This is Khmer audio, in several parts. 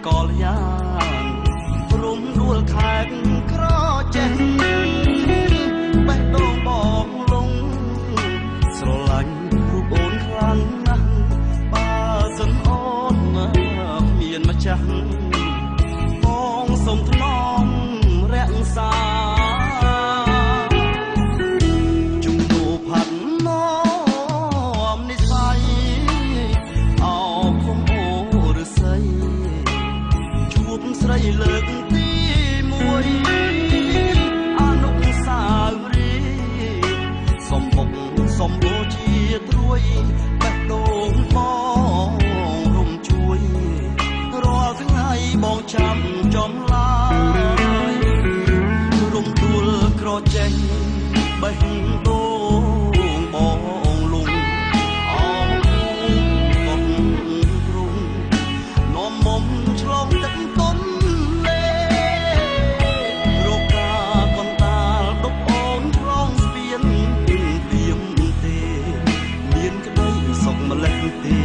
កលយ៉ាងព្រំដួលខែកក្រចេះបេះដូងបងលងស្រឡាញ់រូបអូនខ្លាំងណាស់បើសិនអូនមានម្ចាស់បងសូមថ្នមរក្សាស្រីលើកទី1អនុស្សាវរីយ៍សំបុកសំបូជាត្រួយបេះដូងបងរំជួយរាល់ថ្ងៃបងចាំចំឡាយរំដួលក្រចេះបេះដូងបងលងអងបងព្រំនាំមុំឆ្លងទឹកទុនម្លេះទេ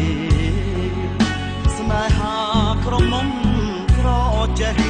ស្នេហាក្រមុំក្រចេះ